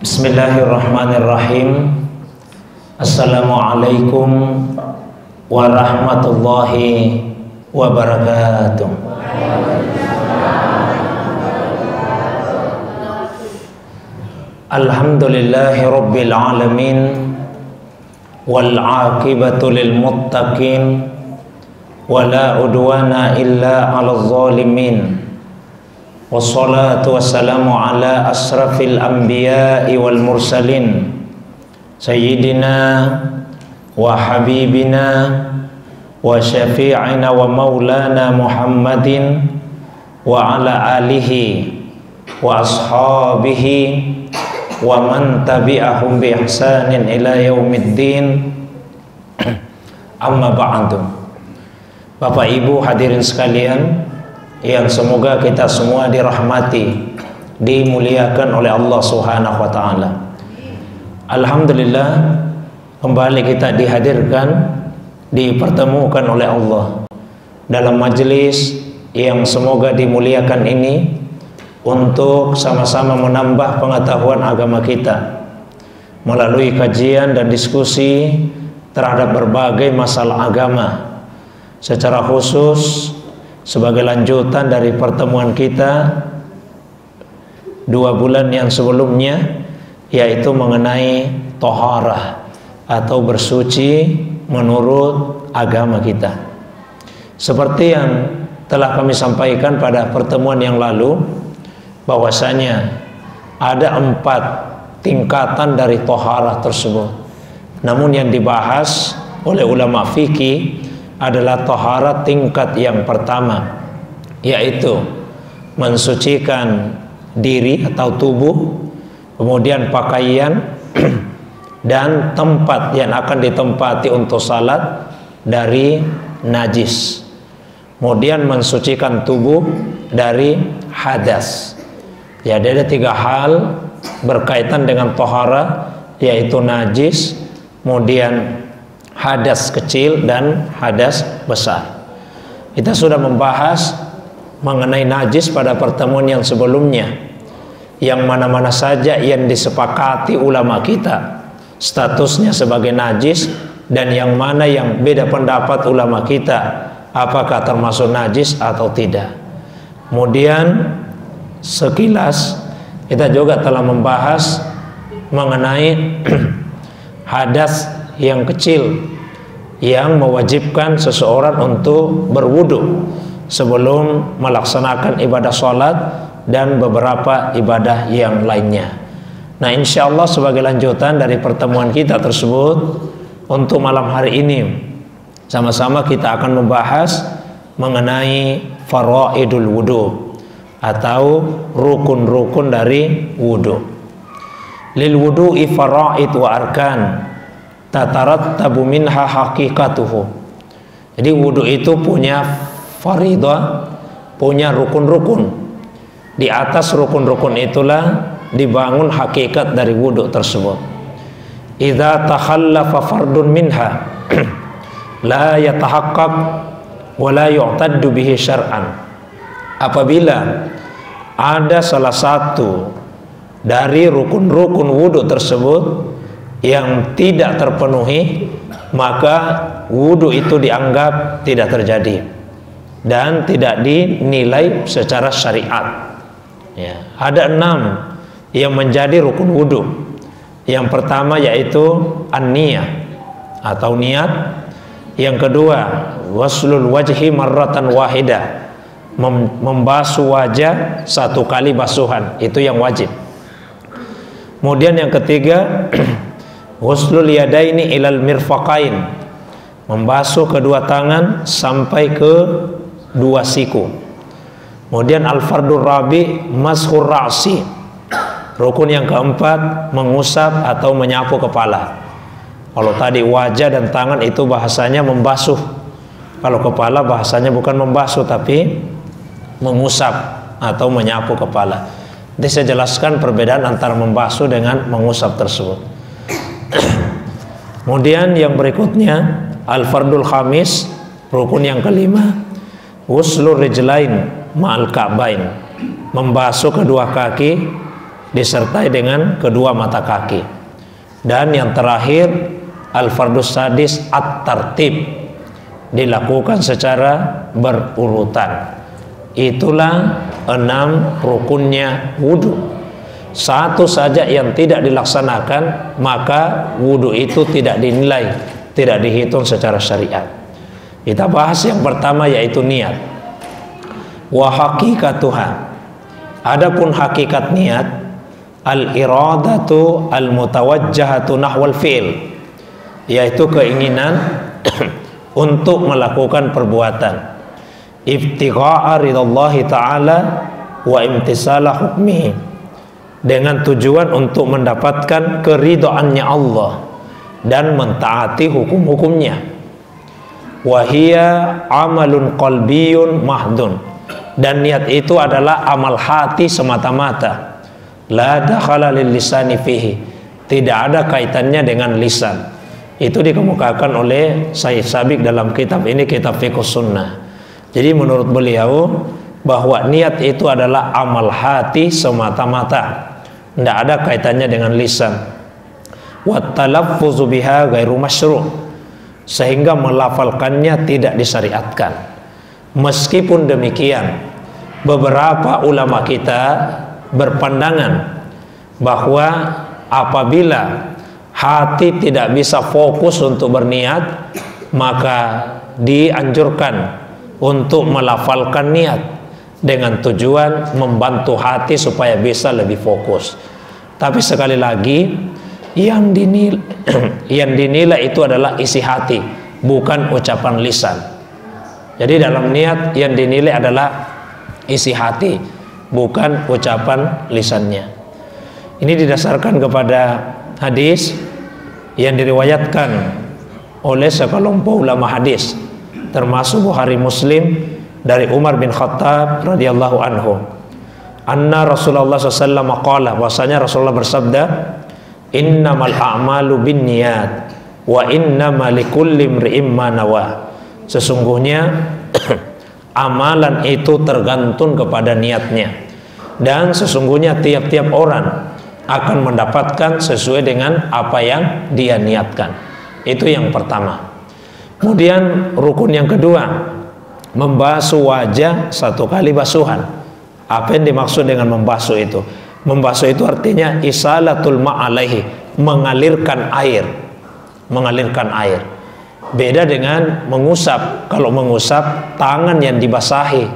Bismillahirrahmanirrahim. Assalamualaikum warahmatullahi wabarakatuh. Alhamdulillahi rabbil alamin, wal aqibatu lil muttaqin, wala udwana illa 'alal zalimin. Wassalatu wassalamu ala asrafil anbiya'i wal mursalin, sayyidina wa habibina wa syafi'ina wa maulana Muhammadin wa ala alihi wa ashabihi wa man tabi'ahum bi ihsanin ila yaumiddin. Amma ba'du. Bapak Ibu hadirin sekalian yang semoga kita semua dirahmati, dimuliakan oleh Allah Subhanahu wa taala. Alhamdulillah, kembali kita dihadirkan, dipertemukan oleh Allah dalam majelis yang semoga dimuliakan ini untuk sama-sama menambah pengetahuan agama kita melalui kajian dan diskusi terhadap berbagai masalah agama, secara khusus sebagai lanjutan dari pertemuan kita 2 bulan yang sebelumnya, yaitu mengenai toharah atau bersuci menurut agama kita. Seperti yang telah kami sampaikan pada pertemuan yang lalu, bahwasanya ada 4 tingkatan dari toharah tersebut. Namun yang dibahas oleh ulama fikih adalah taharat tingkat yang pertama, yaitu mensucikan diri atau tubuh, kemudian pakaian dan tempat yang akan ditempati untuk salat dari najis, kemudian mensucikan tubuh dari hadas. Jadi ada 3 hal berkaitan dengan taharah, yaitu najis, kemudian hadas kecil dan hadas besar. Kita sudah membahas mengenai najis pada pertemuan yang sebelumnya, yang mana-mana saja yang disepakati ulama kita statusnya sebagai najis, dan yang mana yang beda pendapat ulama kita apakah termasuk najis atau tidak. Kemudian sekilas kita juga telah membahas mengenai hadas yang kecil yang mewajibkan seseorang untuk berwudu sebelum melaksanakan ibadah sholat dan beberapa ibadah yang lainnya. Nah, insya Allah sebagai lanjutan dari pertemuan kita tersebut, untuk malam hari ini sama-sama kita akan membahas mengenai faraidul wudu atau rukun-rukun dari wudu. Lil wudu'i faraid wa arkan tatarattabu minha haqiqatuhu. Jadi wudu itu punya faridah, punya rukun-rukun. Di atas rukun-rukun itulah dibangun hakikat dari wudu tersebut. Idza takhallafa fardun minha la yatahaqqaq wa la yu'taddu bihi syar'an. Apabila ada salah satu dari rukun-rukun wudu tersebut yang tidak terpenuhi, maka wudu itu dianggap tidak terjadi dan tidak dinilai secara syariat. Ya, ada 6 yang menjadi rukun wudu. Yang pertama yaitu an-niyah atau niat. Yang kedua, waslul wajhi marratan wahidah, membasuh wajah 1 kali basuhan, itu yang wajib. Kemudian yang ketiga, ghuslul yadaini ilal mirfaqain, membasuh kedua tangan sampai ke 2 siku. Kemudian al-fardur rabi mashur ra'si, rukun yang keempat mengusap atau menyapu kepala. Kalau tadi wajah dan tangan itu bahasanya membasuh, kalau kepala bahasanya bukan membasuh tapi mengusap atau menyapu kepala. Nanti saya jelaskan perbedaan antara membasuh dengan mengusap tersebut. Kemudian yang berikutnya al-fardul khamis, rukun yang kelima, wuslur rijlain ma'al ka'bain, membasuh kedua kaki disertai dengan kedua mata kaki. Dan yang terakhir al-fardus sadis at-tartib, dilakukan secara berurutan. Itulah 6 rukunnya wudu. Satu saja yang tidak dilaksanakan, maka wudu itu tidak dinilai, tidak dihitung secara syariat. Kita bahas yang pertama, yaitu niat. Wa haqiqatuha, adapun hakikat niat, al-iradatu al-mutawajjahatu nahwal fi'l, yaitu keinginan untuk melakukan perbuatan, ibtigha'a ridallahi ta'ala wa imtisala hukmihi, dengan tujuan untuk mendapatkan keridhaannya Allah dan mentaati hukum-hukumnya. Wa hiya amalun qalbiyun mahdun, dan niat itu adalah amal hati semata-mata. La dakhala lil lisani fihi, tidak ada kaitannya dengan lisan. Itu dikemukakan oleh Syekh Sabiq dalam kitab ini, kitab Fiqh Sunnah. Jadi menurut beliau bahwa niat itu adalah amal hati semata-mata, tidak ada kaitannya dengan lisan. Wa talaffuzu biha ghairu masyru', sehingga melafalkannya tidak disyariatkan. Meskipun demikian, beberapa ulama kita berpandangan bahwa apabila hati tidak bisa fokus untuk berniat, maka dianjurkan untuk melafalkan niat dengan tujuan membantu hati supaya bisa lebih fokus. Tapi sekali lagi, yang dinilai itu adalah isi hati, bukan ucapan lisan. Jadi dalam niat yang dinilai adalah isi hati, bukan ucapan lisannya. Ini didasarkan kepada hadis yang diriwayatkan oleh sekelompok ulama hadis, termasuk Bukhari Muslim, dari Umar bin Khattab radhiyallahu anhu, anna Rasulullah SAW qala, bahwasanya Rasulullah bersabda, innamal a'malu binniyat wa innama likulli imri'in ma nawa, sesungguhnya amalan itu tergantung kepada niatnya, dan sesungguhnya tiap-tiap orang akan mendapatkan sesuai dengan apa yang dia niatkan. Itu yang pertama. Kemudian rukun yang kedua, membasuh wajah 1 kali basuhan. Apa yang dimaksud dengan membasuh itu? Membasuh itu artinya isalatul ma'alaihi, mengalirkan air. Mengalirkan air. Beda dengan mengusap. Kalau mengusap, tangan yang dibasahi,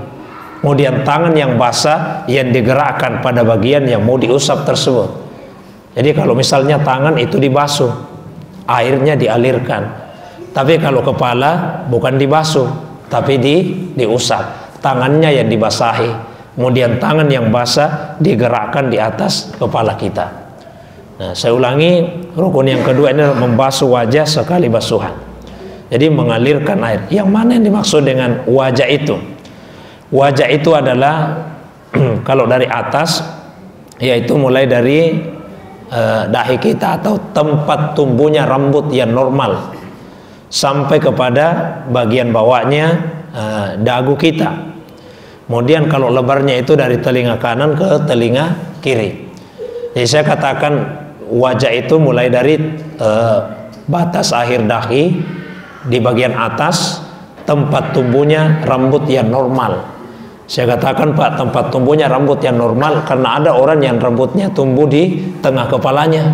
kemudian tangan yang basah yang digerakkan pada bagian yang mau diusap tersebut. Jadi kalau misalnya tangan itu dibasuh, airnya dialirkan. Tapi kalau kepala bukan dibasuh, tapi diusap. Tangannya yang dibasahi, kemudian tangan yang basah digerakkan di atas kepala kita. Nah, saya ulangi, rukun yang kedua ini membasuh wajah 1 kali basuhan. Jadi mengalirkan air. Yang mana yang dimaksud dengan wajah itu? Wajah itu adalah kalau dari atas, yaitu mulai dari dahi kita atau tempat tumbuhnya rambut yang normal sampai kepada bagian bawahnya dagu kita. Kemudian kalau lebarnya itu dari telinga kanan ke telinga kiri. Jadi saya katakan wajah itu mulai dari batas akhir dahi di bagian atas, tempat tumbuhnya rambut yang normal. Saya katakan, Pak, tempat tumbuhnya rambut yang normal karena ada orang yang rambutnya tumbuh di tengah kepalanya,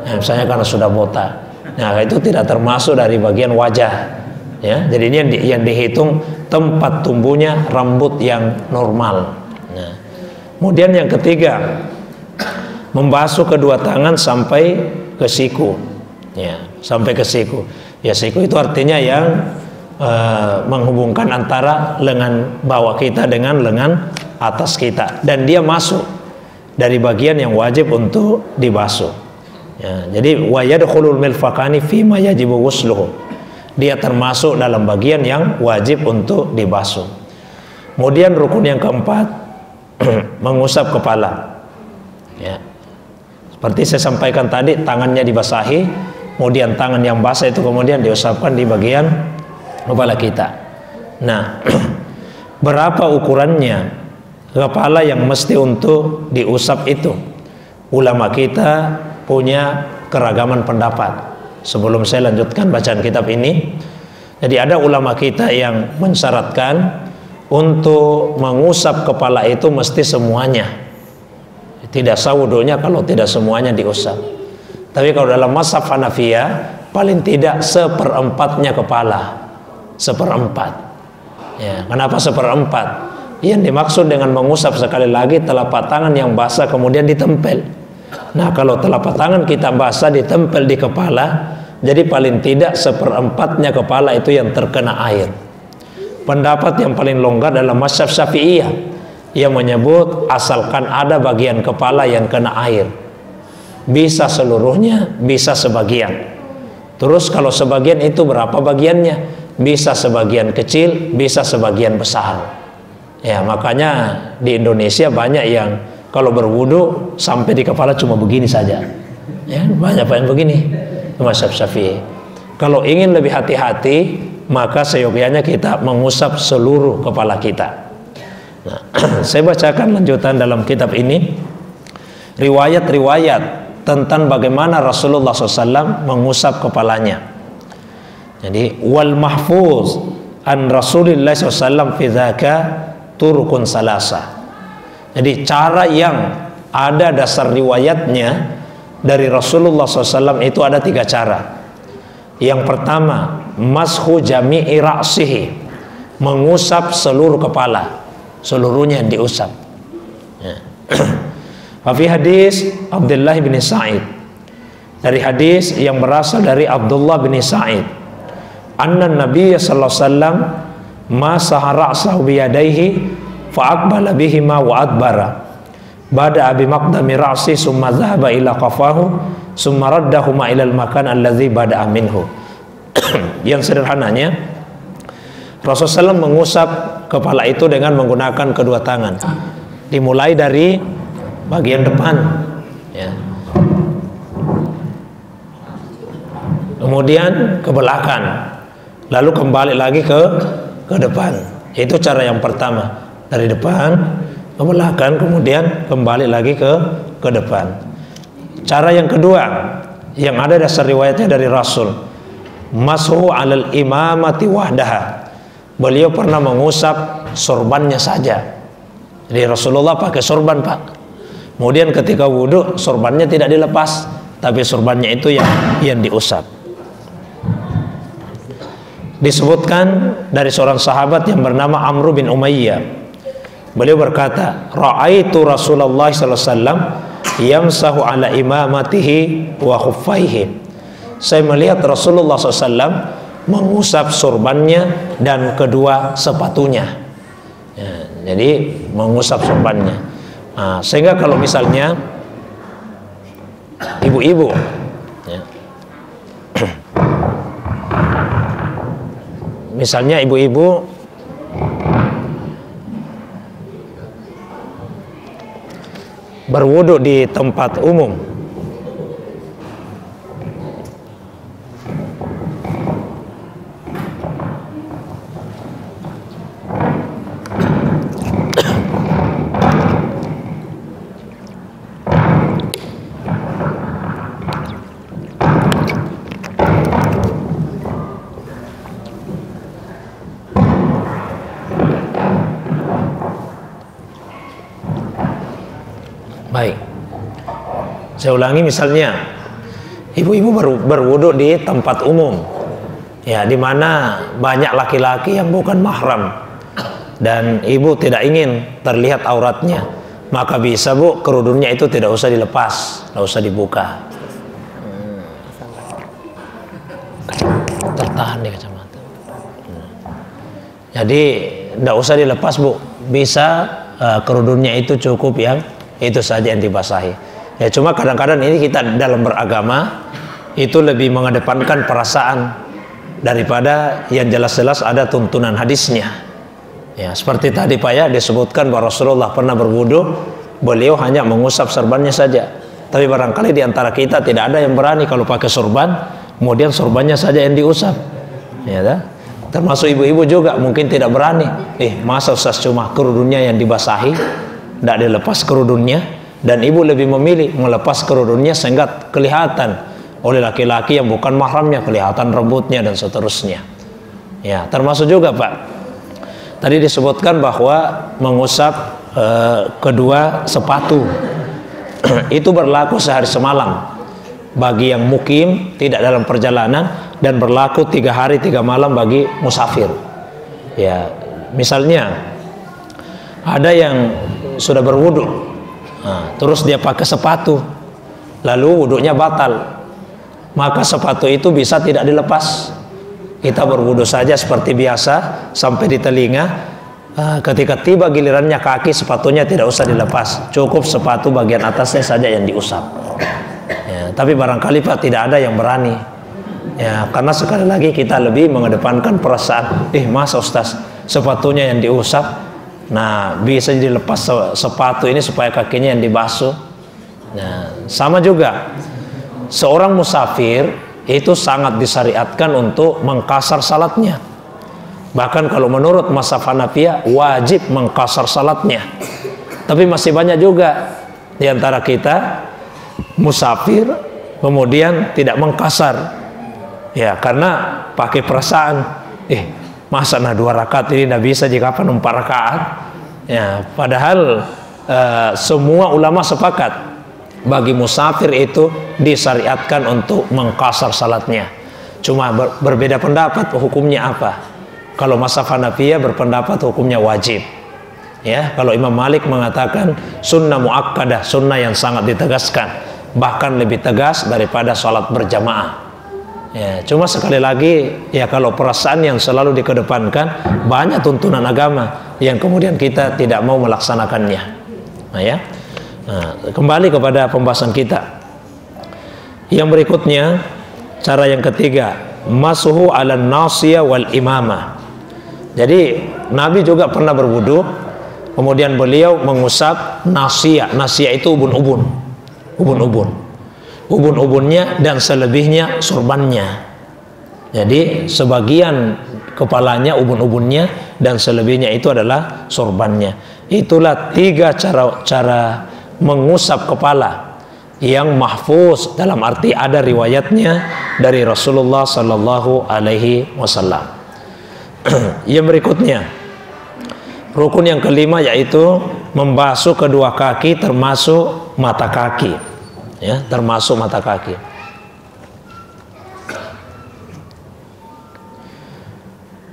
nah, misalnya karena sudah botak. Nah, itu tidak termasuk dari bagian wajah, ya. Jadi ini yang dihitung tempat tumbuhnya rambut yang normal. Nah, kemudian yang ketiga, membasuh kedua tangan sampai ke siku, ya, sampai ke siku. Ya, siku itu artinya yang menghubungkan antara lengan bawah kita dengan lengan atas kita, dan dia masuk dari bagian yang wajib untuk dibasuh. Ya, jadi wa yadkhulul mirfaqani fi ma yajibu ghusluhu, dia termasuk dalam bagian yang wajib untuk dibasuh. Kemudian rukun yang keempat, mengusap kepala. Ya, seperti saya sampaikan tadi, tangannya dibasahi, kemudian tangan yang basah itu kemudian diusapkan di bagian kepala kita. Nah, berapa ukurannya kepala yang mesti untuk diusap itu? ulama kita punya keragaman pendapat. Sebelum saya lanjutkan bacaan kitab ini, jadi ada ulama kita yang mensyaratkan untuk mengusap kepala itu mesti semuanya. Tidak sah wudunya kalau tidak semuanya diusap. Tapi kalau dalam mazhab Hanafiyah, paling tidak seperempatnya kepala. Seperempat. Ya, kenapa seperempat? Yang dimaksud dengan mengusap sekali lagi telapak tangan yang basah kemudian ditempel. Nah, kalau telapak tangan kita basah ditempel di kepala, jadi paling tidak seperempatnya kepala itu yang terkena air. Pendapat yang paling longgar dalam mazhab Syafi'iyah yang menyebut asalkan ada bagian kepala yang kena air, bisa seluruhnya, bisa sebagian. Terus kalau sebagian itu berapa bagiannya? Bisa sebagian kecil, bisa sebagian besar. Ya, makanya di Indonesia banyak yang kalau berwudu sampai di kepala cuma begini saja. Ya, banyak yang begini. Mazhab Syafi'i. Kalau ingin lebih hati-hati, maka seyogyanya kita mengusap seluruh kepala kita. Nah, saya bacakan lanjutan dalam kitab ini riwayat-riwayat tentang bagaimana Rasulullah SAW mengusap kepalanya. Jadi wal mahfuz an Rasulillah SAW fi dzaka turukun salasa. Jadi cara yang ada dasar riwayatnya dari Rasulullah SAW itu ada 3 cara. Yang pertama, mashu jami'i ra'sihi, mengusap seluruh kepala, seluruhnya diusap. Fi hadis Abdullah bin Sa'id, dari hadis yang berasal dari Abdullah bin Sa'id, anna Nabiy sallallahu alaihi wasallam masaha ra'sahu biyadaihi fa aqbala bihima wa adbara. Bada abi maqdami ra'si summa dhahaba ila qafahu summa raddahuma ila al-makan alladhi bada'a minhu. Yang sederhananya, Rasulullah SAW mengusap kepala itu dengan menggunakan kedua tangan. Dimulai dari bagian depan, ya. Kemudian ke belakang, lalu kembali lagi ke depan. Itu cara yang pertama, dari depan ke belakang, kemudian kembali lagi ke depan. Cara yang kedua yang ada dasar riwayatnya dari Rasul, mashu alal imamati wahdaha, beliau pernah mengusap sorbannya saja. Jadi Rasulullah pakai sorban, Pak. Kemudian ketika wudhu sorbannya tidak dilepas, tapi sorbannya itu yang diusap. Disebutkan dari seorang sahabat yang bernama Amr bin Umayyah, beliau berkata, ra'aitu Rasulullah sallallahu alaihi wasallam yamsahu ala imamatihi wa khuffaihi. Saya melihat Rasulullah SAW mengusap sorbannya dan kedua sepatunya. Ya, jadi mengusap sorbannya. Nah, sehingga kalau misalnya ibu-ibu, ya, misalnya ibu-ibu berwudu di tempat umum, baik, saya ulangi, misalnya ibu-ibu berwudu di tempat umum, ya, di mana banyak laki-laki yang bukan mahram dan ibu tidak ingin terlihat auratnya, maka bisa, Bu, kerudungnya itu tidak usah dilepas, tidak usah dibuka. Tertahan di kacamata. Jadi tidak usah dilepas, Bu, bisa kerudungnya itu cukup yang itu saja yang dibasahi. Ya, cuma kadang-kadang ini kita dalam beragama itu lebih mengedepankan perasaan daripada yang jelas-jelas ada tuntunan hadisnya. Ya, seperti tadi Pak ya, disebutkan bahwa Rasulullah pernah berwudu, beliau hanya mengusap sorbannya saja. Tapi barangkali di antara kita tidak ada yang berani kalau pakai sorban, kemudian sorbannya saja yang diusap. Ya, dah? Termasuk ibu-ibu juga mungkin tidak berani. Masa Ustaz cuma kerudungnya yang dibasahi, tidak dilepas kerudungnya. dan ibu lebih memilih melepas kerudungnya sehingga kelihatan oleh laki-laki yang bukan mahramnya, kelihatan rambutnya dan seterusnya. Ya, termasuk juga Pak, tadi disebutkan bahwa mengusap kedua sepatu itu berlaku sehari semalam bagi yang mukim tidak dalam perjalanan, dan berlaku 3 hari 3 malam bagi musafir. Ya, misalnya ada yang sudah berwudu, terus dia pakai sepatu, lalu wudunya batal, maka sepatu itu bisa tidak dilepas. Kita berwudu saja seperti biasa sampai di telinga. Ketika tiba gilirannya kaki, sepatunya tidak usah dilepas, cukup sepatu bagian atasnya saja yang diusap. Ya, tapi barangkali Pak tidak ada yang berani. Ya, karena sekali lagi kita lebih mengedepankan perasaan, masa Ustaz sepatunya yang diusap, nah bisa dilepas sepatu ini supaya kakinya yang dibasuh. Nah, sama juga seorang musafir itu sangat disyariatkan untuk mengqasar salatnya. Bahkan kalau menurut mazhab Hanafiyah wajib mengqasar salatnya. Tapi masih banyak juga di antara kita musafir kemudian tidak mengqasar. Ya, karena pakai perasaan, masa 2 rakaat ini tidak bisa jika 4 rakaat. Ya, padahal semua ulama sepakat bagi musafir itu disyariatkan untuk mengqasar salatnya. Cuma berbeda pendapat hukumnya apa. Kalau mazhab Hanafiyah berpendapat hukumnya wajib. Ya, kalau Imam Malik mengatakan sunnah muakkadah, sunnah yang sangat ditegaskan, bahkan lebih tegas daripada salat berjamaah. Ya, cuma sekali lagi, ya kalau perasaan yang selalu dikedepankan, banyak tuntunan agama yang kemudian kita tidak mau melaksanakannya. Nah, ya. Kembali kepada pembahasan kita. Yang berikutnya, cara yang ketiga, masuhu ala nasiyah wal imamah. Jadi Nabi juga pernah berwudu, kemudian beliau mengusap nasiyah. Nasiyah itu ubun-ubunnya dan selebihnya sorbannya. Jadi sebagian kepalanya ubun-ubunnya dan selebihnya itu adalah sorbannya. Itulah 3 cara mengusap kepala yang mahfuz, dalam arti ada riwayatnya dari Rasulullah Sallallahu Alaihi Wasallam. Yang berikutnya, rukun yang kelima yaitu membasuh kedua kaki termasuk mata kaki. Ya, termasuk mata kaki.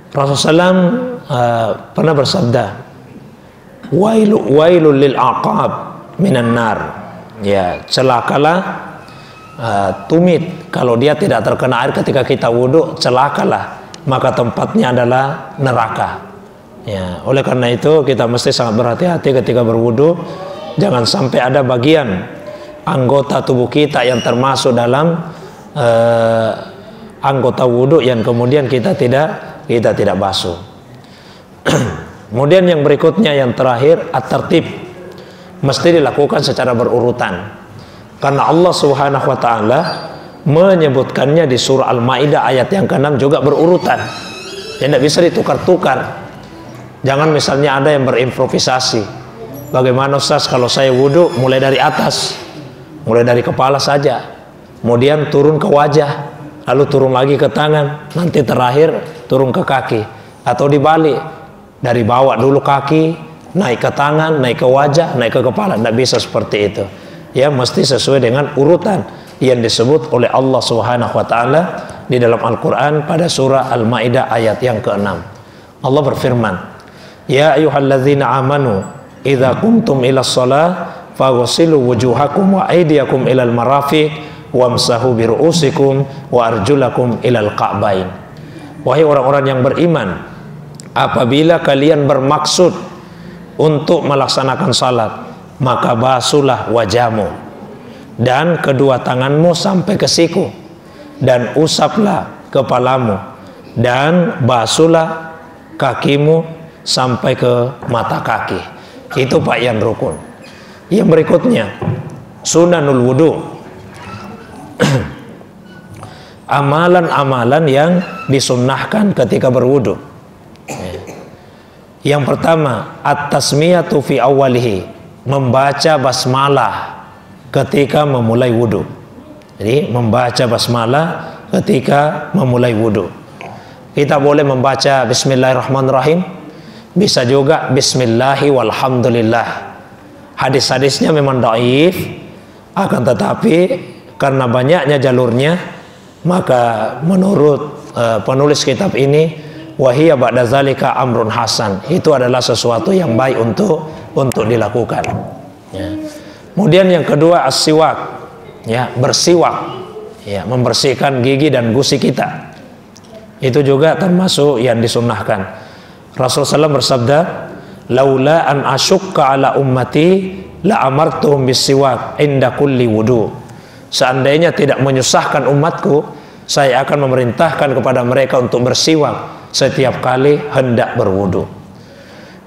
Rasulullah SAW pernah bersabda, wailul lil aqab minan nar. Ya, celakalah tumit kalau dia tidak terkena air ketika kita wudhu, celakalah, maka tempatnya adalah neraka. Ya, oleh karena itu kita mesti sangat berhati-hati ketika berwudhu, jangan sampai ada bagian anggota tubuh kita yang termasuk dalam anggota wudhu yang kemudian kita tidak basuh. Kemudian yang berikutnya, yang terakhir, at-tertib, mesti dilakukan secara berurutan, karena Allah Subhanahu wa taala menyebutkannya di surah Al-Maidah ayat yang ke-6 juga berurutan. Tidak bisa ditukar-tukar. Jangan misalnya ada yang berimprovisasi. Bagaimana Ustaz kalau saya wudhu mulai dari atas, mulai dari kepala saja, kemudian turun ke wajah, lalu turun lagi ke tangan, nanti terakhir turun ke kaki, atau dibalik, dari bawah dulu kaki, naik ke tangan, naik ke wajah, naik ke kepala. Tidak bisa seperti itu. Ya, mesti sesuai dengan urutan yang disebut oleh Allah Subhanahu wa taala di dalam Al-Qur'an pada surah Al-Maidah ayat yang ke-6. Allah berfirman, "Ya ayyuhalladzina amanu idza qumtum ilas shalah faghsilu wujuhakum wa aydiyakum ilal marafiq wamsahu bi ru'usikum wa arjulakum ilal ka'bain." Wahai orang-orang yang beriman, apabila kalian bermaksud untuk melaksanakan salat, maka basuhlah wajahmu dan kedua tanganmu sampai ke siku, dan usaplah kepalamu, dan basuhlah kakimu sampai ke mata kaki. Itu pakaian rukun. Yang berikutnya, sunanul wudu. Amalan-amalan yang disunnahkan ketika berwudu. Yang pertama, at-tasmiyatu fi awwalihi. membaca basmalah ketika memulai wudu. Jadi membaca basmalah ketika memulai wudu. Kita boleh membaca Bismillahirrahmanirrahim, bisa juga Bismillahi walhamdulillah. Hadis-hadisnya memang dhaif, akan tetapi karena banyaknya jalurnya, maka menurut penulis kitab ini, wahiyya ba'da zalika amrun hasan, itu adalah sesuatu yang baik untuk dilakukan. Ya. Kemudian yang kedua as-siwak, ya, bersiwak, ya, membersihkan gigi dan gusi kita. Itu juga termasuk yang disunnahkan. Rasulullah SAW bersabda, laula an asyukka ala ummati la amartuhum bisiwak inda kulli wudu. Seandainya tidak menyusahkan umatku, saya akan memerintahkan kepada mereka untuk bersiwak setiap kali hendak berwudu.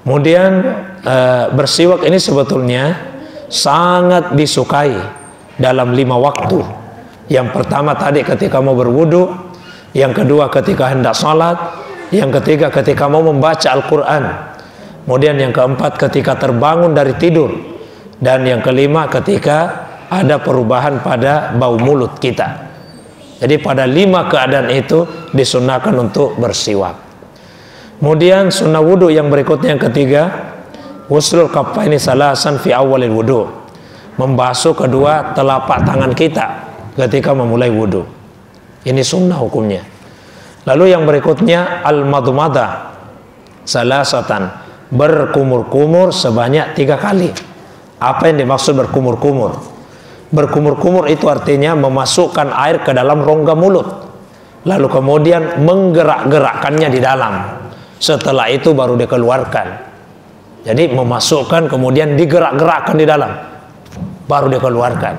Kemudian bersiwak ini sebetulnya sangat disukai dalam 5 waktu. Yang pertama tadi ketika mau berwudu, yang kedua ketika hendak salat, yang ketiga ketika mau membaca Al-Quran, kemudian yang keempat ketika terbangun dari tidur, dan yang kelima ketika ada perubahan pada bau mulut kita. Jadi pada 5 keadaan itu disunahkan untuk bersiwak. Kemudian sunnah wudu yang berikutnya, yang ketiga, wuslul kaffaini salasan fi awalil wudu, membasuh kedua telapak tangan kita ketika memulai wudu. Ini sunnah hukumnya. Lalu yang berikutnya al-madmadah salasatan, berkumur-kumur sebanyak 3 kali. Apa yang dimaksud berkumur-kumur? Berkumur-kumur itu artinya memasukkan air ke dalam rongga mulut, lalu kemudian menggerak-gerakkannya di dalam. Setelah itu baru dikeluarkan. Jadi memasukkan kemudian digerak-gerakkan di dalam, baru dikeluarkan.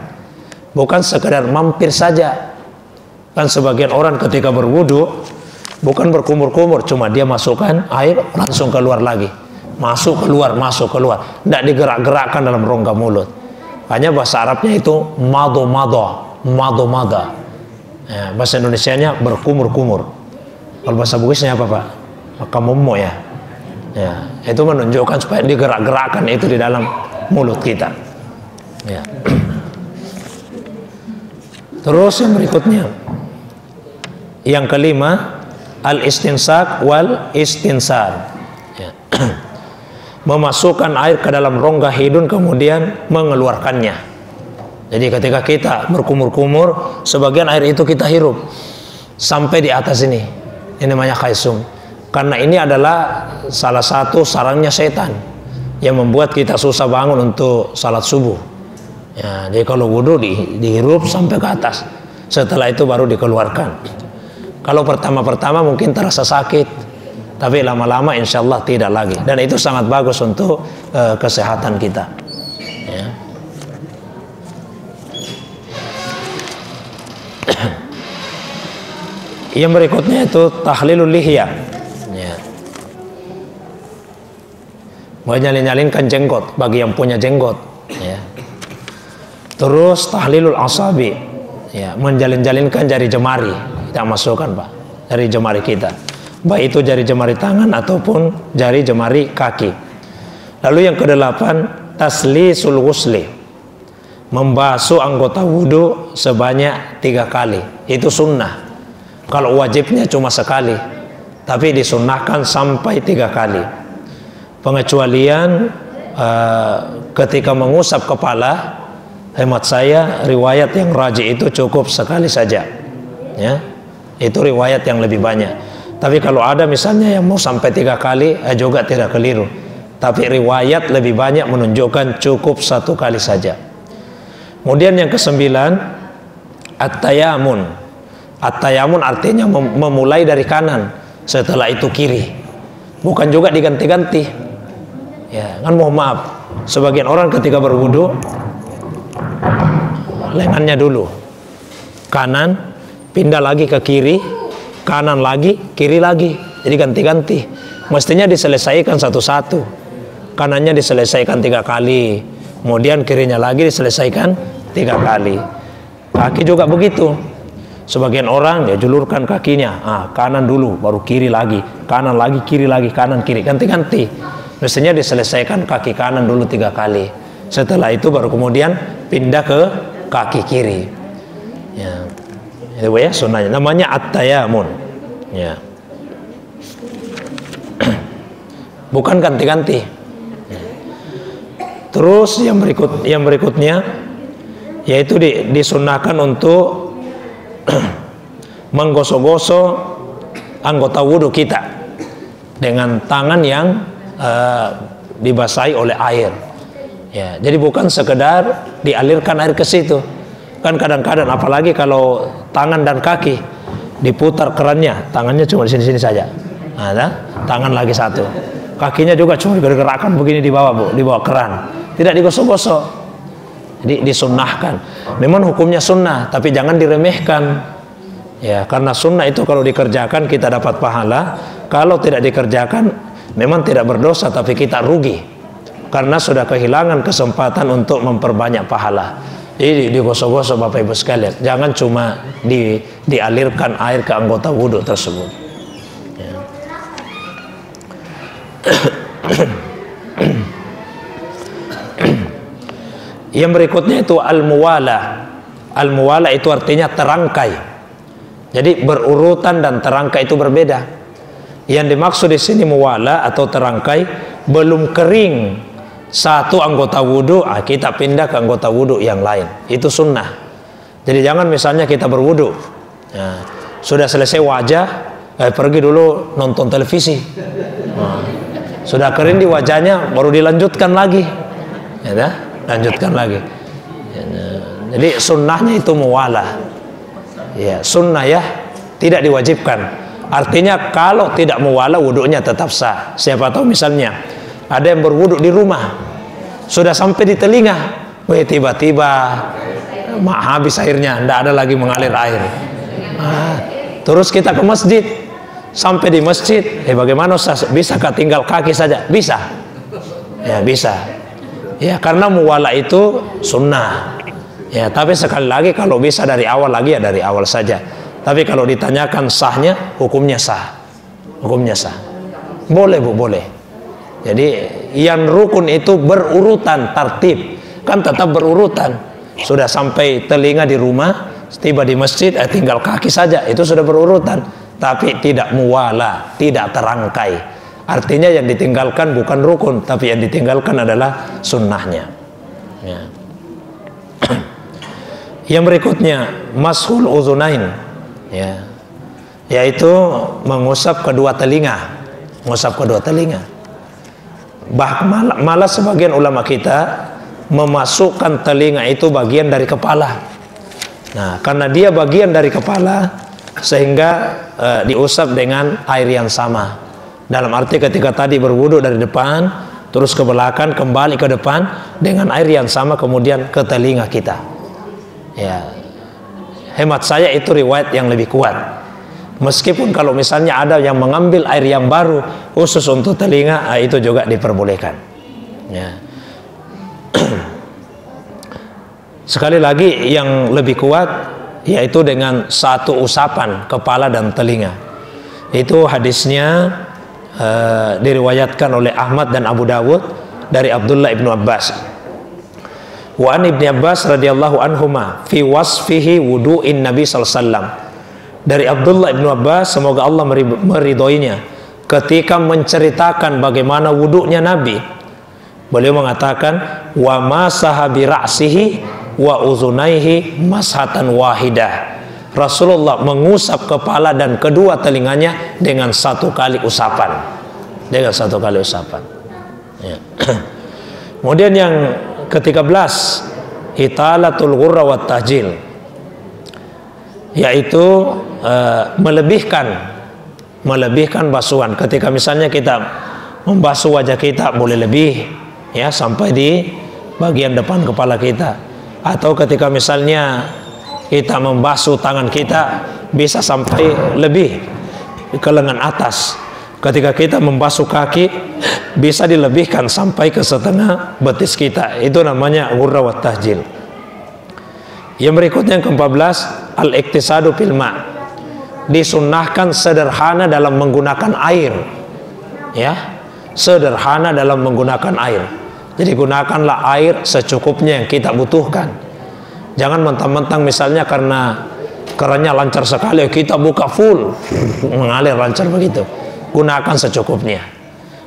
Bukan sekedar mampir saja. Kan sebagian orang ketika berwudu bukan berkumur-kumur, cuma dia masukkan air langsung keluar lagi, masuk keluar, masuk keluar, tidak digerak-gerakkan dalam rongga mulut. Hanya bahasa Arabnya itu mado-mado. Ya, bahasa Indonesianya berkumur-kumur. Kalau bahasa Bugisnya apa Pak? Kamomo ya. Ya, itu menunjukkan supaya digerak-gerakkan itu di dalam mulut kita. Ya. Terus yang berikutnya, yang kelima, al-istinsak wal istinsar, ya. Memasukkan air ke dalam rongga hidung kemudian mengeluarkannya. Jadi ketika kita berkumur-kumur, sebagian air itu kita hirup sampai di atas ini namanya khaisum. Karena ini adalah salah satu sarangnya setan yang membuat kita susah bangun untuk salat subuh. Ya, jadi kalau wudu dihirup sampai ke atas, setelah itu baru dikeluarkan. Kalau pertama-pertama mungkin terasa sakit, tapi lama-lama insya Allah tidak lagi. Dan itu sangat bagus untuk kesehatan kita. Ya. Yang berikutnya itu tahlilul lihya. Ya. Menyalin-nyalinkan jenggot bagi yang punya jenggot. Ya. Terus tahlilul asabi. Ya, menjalin-jalinkan jari jemari. Kita masukkan Pak, jari jemari kita, baik itu jari jemari tangan ataupun jari jemari kaki. Lalu yang kedelapan, taslisul ghusli, membasuh anggota wudu sebanyak 3 kali. Itu sunnah. Kalau wajibnya cuma sekali, tapi disunnahkan sampai 3 kali. Pengecualian ketika mengusap kepala, hemat saya riwayat yang rajih itu cukup sekali saja. Ya. Itu riwayat yang lebih banyak. Tapi kalau ada misalnya yang mau sampai 3 kali, juga tidak keliru. Tapi riwayat lebih banyak menunjukkan cukup 1 kali saja. Kemudian yang kesembilan, at-tayamun. At-tayamun artinya memulai dari kanan, setelah itu kiri. Bukan juga diganti-ganti. Ya, kan mohon maaf, sebagian orang ketika berwudu lengannya dulu kanan, pindah lagi ke kiri, kanan lagi, kiri lagi. Jadi ganti-ganti. Mestinya diselesaikan satu-satu. Kanannya diselesaikan 3 kali, kemudian kirinya lagi diselesaikan 3 kali. Kaki juga begitu. Sebagian orang dia julurkan kakinya, kanan dulu, baru kiri lagi, kanan lagi, kiri lagi, kanan kiri, ganti-ganti. Mestinya diselesaikan kaki kanan dulu 3 kali, Setelah itu baru kemudian pindah ke kaki kiri. Ya, itu ya sunnahnya. Namanya at-tayamun. Ya. Bukan ganti-ganti. Terus yang berikutnya yaitu disunnahkan untuk menggosok-gosok anggota wudhu kita dengan tangan yang dibasahi oleh air. Ya, jadi bukan sekedar dialirkan air ke situ. Kan kadang-kadang apalagi kalau tangan dan kaki diputar kerannya, tangannya cuma di sini-sini saja. Nah, tangan lagi satu. Kakinya juga cuma bergerakkan begini di bawah, Bu, di bawah keran. Tidak digosok-gosok. Jadi disunnahkan. Memang hukumnya sunnah, tapi jangan diremehkan. Ya, karena sunnah itu kalau dikerjakan kita dapat pahala. Kalau tidak dikerjakan memang tidak berdosa, tapi kita rugi. Karena sudah kehilangan kesempatan untuk memperbanyak pahala. Jadi digosok-gosok Bapak Ibu sekalian. Jangan cuma dialirkan air ke anggota wudhu tersebut. Ya. Yang berikutnya itu al-muwala. Al-muwala itu artinya terangkai. Jadi berurutan dan terangkai itu berbeda. Yang dimaksud di sini muwala atau terangkai, belum kering satu anggota wudhu, kita pindah ke anggota wudhu yang lain. Itu sunnah. Jadi jangan misalnya kita berwudhu, ya, sudah selesai wajah, pergi dulu nonton televisi. Sudah kering di wajahnya, baru dilanjutkan lagi. Ya, lanjutkan lagi. Jadi sunnahnya itu muwala. Ya, sunnah ya, tidak diwajibkan. Artinya kalau tidak muwala wudhunya tetap sah. Siapa tahu misalnya ada yang berwudhu di rumah, sudah sampai di telinga, tiba-tiba habis airnya, tidak ada lagi mengalir air. Terus kita ke masjid, sampai di masjid, bagaimana Ustaz? Bisakah tinggal kaki saja? Bisa. Ya, bisa. Ya, karena muwala itu sunnah. Ya, tapi sekali lagi kalau bisa dari awal lagi ya dari awal saja. Tapi kalau ditanyakan sahnya, hukumnya sah. Hukumnya sah. Boleh, Bu, boleh. Jadi yang rukun itu berurutan, tertib. Kan tetap berurutan. Sudah sampai telinga di rumah, tiba di masjid, tinggal kaki saja. Itu sudah berurutan. Tapi tidak muwala, tidak terangkai. Artinya yang ditinggalkan bukan rukun, tapi yang ditinggalkan adalah sunnahnya. Ya. Yang berikutnya mashul uzunain, ya, yaitu mengusap kedua telinga. Mengusap kedua telinga. Malah sebagian ulama kita memasukkan telinga itu bagian dari kepala. Nah, karena dia bagian dari kepala, sehingga diusap dengan air yang sama. Dalam arti ketika tadi berwudu dari depan, terus ke belakang, kembali ke depan dengan air yang sama, kemudian ke telinga kita. Ya, hemat saya itu riwayat yang lebih kuat. Meskipun kalau misalnya ada yang mengambil air yang baru khusus untuk telinga, itu juga diperbolehkan. Ya. Sekali lagi yang lebih kuat yaitu dengan satu usapan kepala dan telinga. Itu hadisnya diriwayatkan oleh Ahmad dan Abu Dawud dari Abdullah ibnu Abbas. Wa an ibni Abbas radhiyallahu anhuma fi wasfihi wudu'in Nabi sallallahu alaihi wasallam. Dari Abdullah ibnu Abbas, semoga Allah meridhoinya, ketika menceritakan bagaimana wudunya Nabi, beliau mengatakan wa masaha bi ra'sihi wa uzunaihi mashatan wahidah. Rasulullah mengusap kepala dan kedua telinganya dengan satu kali usapan. Dengan satu kali usapan. Ya. Kemudian yang ke-13, italatul ghurra wat tahjil, yaitu melebihkan basuhan. Ketika misalnya kita membasuh wajah kita boleh lebih, ya, sampai di bagian depan kepala kita. Atau ketika misalnya kita membasuh tangan kita bisa sampai lebih ke lengan atas. Ketika kita membasuh kaki bisa dilebihkan sampai ke setengah betis kita. Itu namanya ghurra wat tahjil. Yang berikutnya yang ke-14, al-iktisadu fil ma'. Disunnahkan sederhana dalam menggunakan air. Ya, sederhana dalam menggunakan air. Jadi gunakanlah air secukupnya yang kita butuhkan. Jangan mentang-mentang misalnya karena kerannya lancar sekali kita buka full, mengalir lancar begitu. Gunakan secukupnya.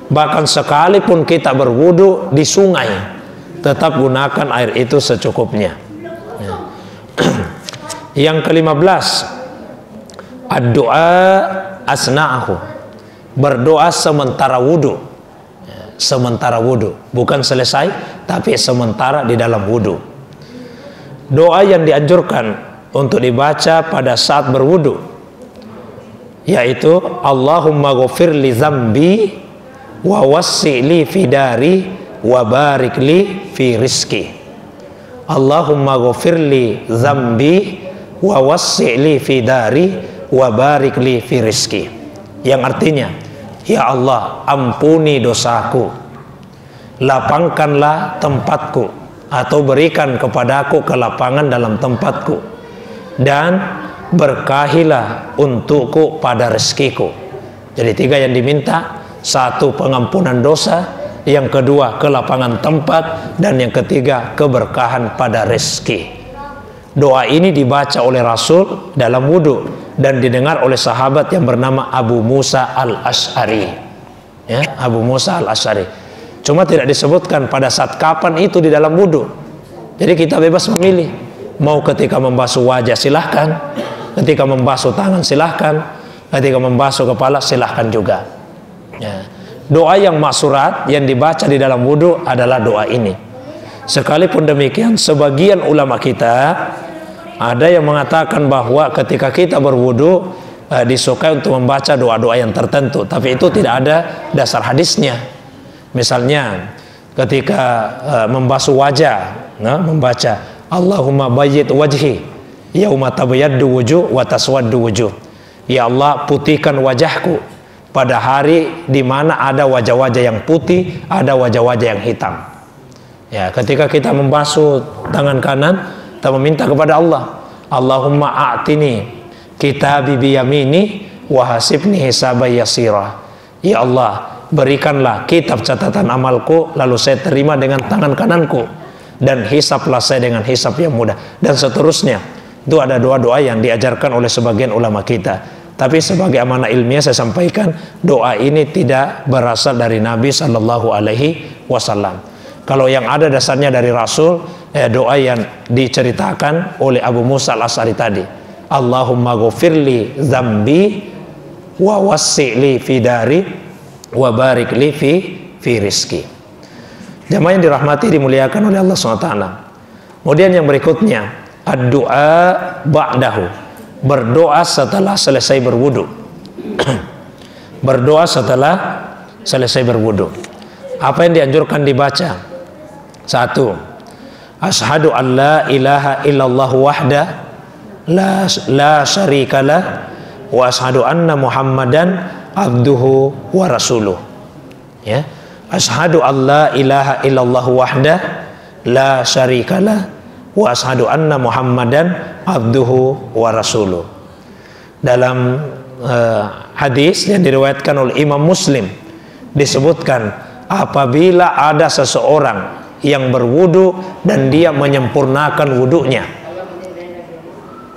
Bahkan sekalipun kita berwudu di sungai, tetap gunakan air itu secukupnya. Ya. Yang ke-15, ad-du'a asna'ahu, berdoa sementara wudu. Sementara wudu, bukan selesai, tapi sementara di dalam wudu. Doa yang dianjurkan untuk dibaca pada saat berwudu, yaitu Allahumma ghafir li dzambi wa wassi' li fi dari wa barik li fi rizki. Allahumma ghafir li dzambi wa wassi' li fi dari wa barik li fi rizki. Yang artinya, ya Allah, ampuni dosaku, lapangkanlah tempatku, atau berikan kepadaku kelapangan dalam tempatku, dan berkahilah untukku pada rezekiku. Jadi 3 yang diminta: 1 pengampunan dosa, yang kedua kelapangan tempat, dan yang ketiga keberkahan pada rezeki. Doa ini dibaca oleh Rasul dalam wudu dan didengar oleh sahabat yang bernama Abu Musa al-Asy'ari. Ya, Abu Musa al-Asy'ari. Cuma tidak disebutkan pada saat kapan itu di dalam wudu. Jadi kita bebas memilih. Mau ketika membasuh wajah silahkan, ketika membasuh tangan silahkan, ketika membasuh kepala silahkan juga. Ya. Doa yang maksurat yang dibaca di dalam wudu adalah doa ini. Sekalipun demikian, sebagian ulama kita ada yang mengatakan bahwa ketika kita berwudu disukai untuk membaca doa-doa yang tertentu, tapi itu tidak ada dasar hadisnya. Misalnya ketika membasuh wajah, membaca Allahumma bayyid wajhi yauma tabayyaddu wujuh wa taswaddu wujuh. Ya Allah, putihkan wajahku pada hari di mana ada wajah-wajah yang putih, ada wajah-wajah yang hitam. Ya, ketika kita membasuh tangan kanan, kita meminta kepada Allah, Allahumma a'tini kitabi biyamini wa hasibni hisaban yasira. Ya Allah, berikanlah kitab catatan amalku, lalu saya terima dengan tangan kananku, dan hisablah saya dengan hisab yang mudah, dan seterusnya. Itu ada doa-doa yang diajarkan oleh sebagian ulama kita. Tapi sebagai amanah ilmiah saya sampaikan, doa ini tidak berasal dari Nabi Shallallahu Alaihi Wasallam. Kalau yang ada dasarnya dari Rasul, doa yang diceritakan oleh Abu Musa al-Asy'ari tadi, Allahumma ghafirli dzambi wa wassi'li fi dari wa barik li fi rizki. Jamaah yang dirahmati dimuliakan oleh Allah SWT. Kemudian yang berikutnya, ad-du'a ba'dahu, berdoa setelah selesai berwudu. Berdoa setelah selesai berwudu. Apa yang dianjurkan dibaca? 1. Asyhadu an la ilaha illallah wahda la syarikalah wa asyhadu anna Muhammadan abduhu wa rasuluh. Ya. Asyhadu an la ilaha illallah wahda la syarikalah wa asyhadu anna Muhammadan abduhu wa rasuluh. Dalam hadis yang diriwayatkan oleh Imam Muslim disebutkan, apabila ada seseorang yang berwudu dan dia menyempurnakan wudunya,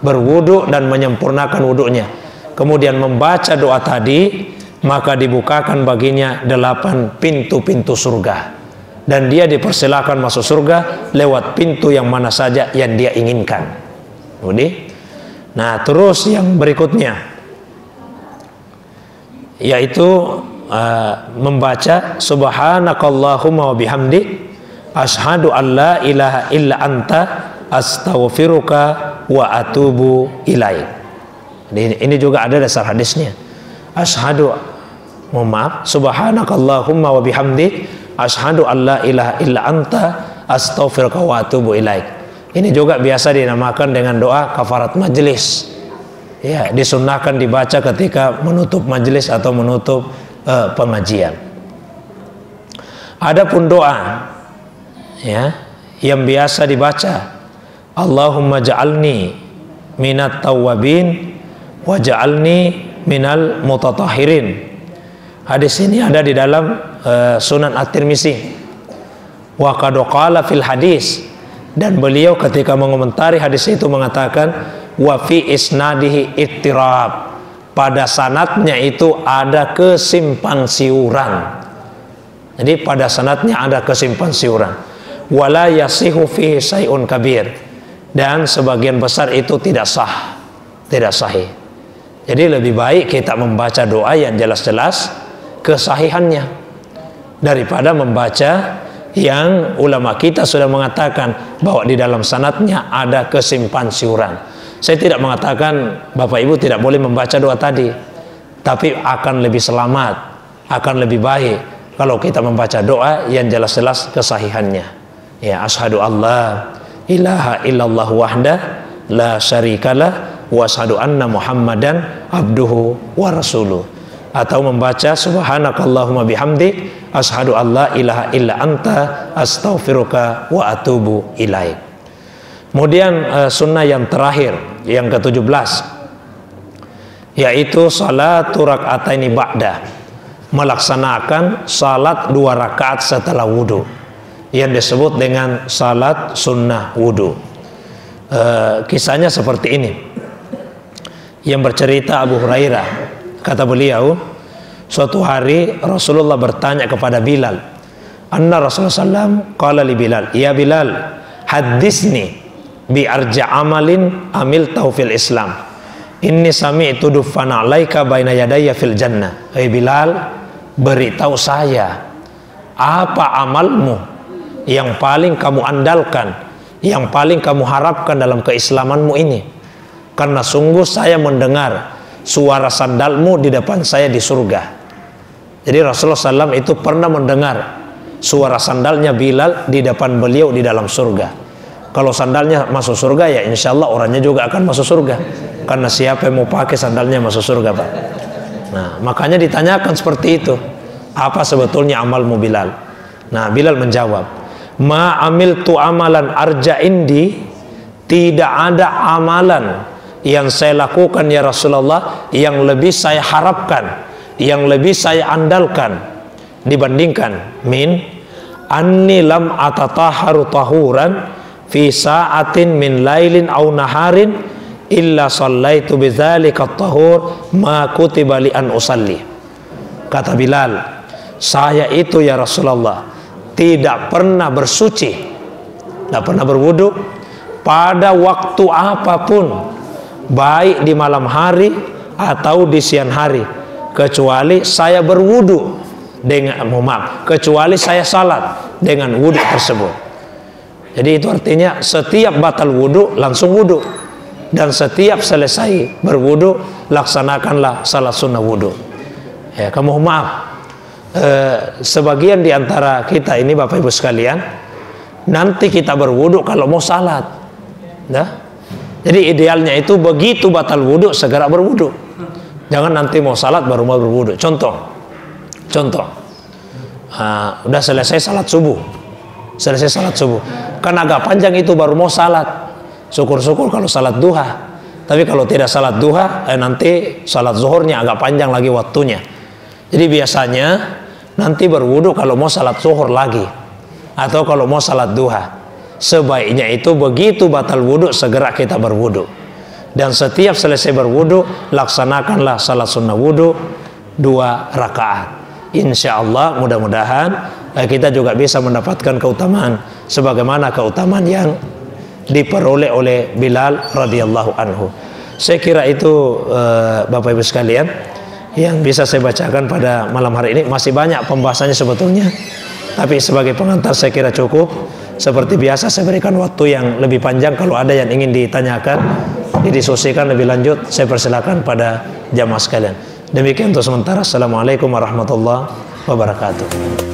berwudu dan menyempurnakan wudunya, kemudian membaca doa tadi, maka dibukakan baginya 8 pintu-pintu surga, dan dia dipersilakan masuk surga lewat pintu yang mana saja yang dia inginkan. Nah, terus yang berikutnya yaitu membaca subhanakallahumma wa bihamdik asyhadu an la ilaha illa anta astaghfiruka wa atubu ilaik. Ini juga ada dasar hadisnya. Asyhadu, subhanakallahumma wa bihamdik asyhadu an la ilaha illa anta astaghfiruka wa atubu ilaik. Ini juga biasa dinamakan dengan doa kafarat majelis. Ya, disunnahkan dibaca ketika menutup majelis atau menutup pengajian. Adapun doa ya yang biasa dibaca, Allahumma ja'alni minat tawwabin wa ja'alni minal mutatahhirin. Hadis ini ada di dalam Sunan At-Tirmizi. Wa qad qala fil hadis, dan beliau ketika mengomentari hadis itu mengatakan wa fi isnadihi ittirab, pada sanadnya itu ada kesimpang siuran. Jadi pada sanadnya ada kesimpang siuran. Wala yasihu fihi syai'un kabir, dan sebagian besar itu tidak sah, tidak sahih. Jadi lebih baik kita membaca doa yang jelas-jelas kesahihannya daripada membaca yang ulama kita sudah mengatakan bahwa di dalam sanadnya ada kesimpang siuran. Saya tidak mengatakan Bapak Ibu tidak boleh membaca doa tadi, tapi akan lebih selamat, akan lebih baik kalau kita membaca doa yang jelas-jelas kesahihannya. Ya, asyhadu alla ilaha illallah wahdah la syarikalah wa asyhadu anna muhammadan abduhu wa rasuluh. Atau membaca subhanakallahumma bihamdik asyhadu alla ilaha illa anta astaghfiruka wa atubu ilaik. Kemudian sunnah yang terakhir, yang ke-17, yaitu salatu rak'ataini ba'da, melaksanakan salat 2 rakaat setelah wudu, yang disebut dengan salat sunnah wudu. Kisahnya seperti ini, yang bercerita Abu Hurairah, kata beliau, suatu hari Rasulullah bertanya kepada Bilal, anna Rasulullah SAW qala li Bilal, ya Bilal, hadisni bi arja amalin amil taufil Islam, inni sami'tu dufana alaika baina yadayya fil jannah. Hai Bilal, beritahu saya apa amalmu yang paling kamu andalkan, yang paling kamu harapkan dalam keislamanmu ini, karena sungguh saya mendengar suara sandalmu di depan saya di surga. Jadi Rasulullah SAW itu pernah mendengar suara sandalnya Bilal di depan beliau di dalam surga. Kalau sandalnya masuk surga, ya insya Allah orangnya juga akan masuk surga, karena siapa yang mau pakai sandalnya masuk surga, Pak. Nah, makanya ditanyakan seperti itu, apa sebetulnya amalmu Bilal? Nah, Bilal menjawab, ma amiltu amalan arja indi, tidak ada amalan yang saya lakukan ya Rasulullah yang lebih saya harapkan, yang lebih saya andalkan dibandingkan min anni lam atataharu tahuran fi sa'atin min lailin au naharin illa sallaitu bidzalika at-tahur ma kutiba li an usalli. Kata Bilal, saya itu ya Rasulullah tidak pernah bersuci, tidak pernah berwudu pada waktu apapun, baik di malam hari atau di siang hari, kecuali saya berwudu dengan kecuali saya salat dengan wudu tersebut. Jadi itu artinya setiap batal wudu langsung wudu, dan setiap selesai berwudu laksanakanlah salat sunnah wudu. Ya, kamu maaf, sebagian di antara kita ini Bapak Ibu sekalian, nanti kita berwudu kalau mau salat, nah? Jadi idealnya itu begitu batal wudu segera berwudu, jangan nanti mau salat baru mau berwudu. Contoh, udah selesai salat subuh, kan agak panjang itu baru mau salat. Syukur-syukur kalau salat duha, tapi kalau tidak salat duha, nanti salat zuhurnya agak panjang lagi waktunya. Jadi biasanya nanti berwudu kalau mau salat zuhur lagi, atau kalau mau salat duha. Sebaiknya itu begitu batal wudu segera kita berwudu, dan setiap selesai berwudu laksanakanlah salat sunnah wudu 2 rakaat. Insya Allah mudah-mudahan kita juga bisa mendapatkan keutamaan sebagaimana keutamaan yang diperoleh oleh Bilal radhiyallahu anhu. Saya kira itu Bapak Ibu sekalian yang bisa saya bacakan pada malam hari ini. Masih banyak pembahasannya sebetulnya, tapi sebagai pengantar saya kira cukup. Seperti biasa saya berikan waktu yang lebih panjang kalau ada yang ingin ditanyakan, didiskusikan lebih lanjut, saya persilakan pada jamaah sekalian. Demikian untuk sementara. Assalamualaikum warahmatullahi wabarakatuh.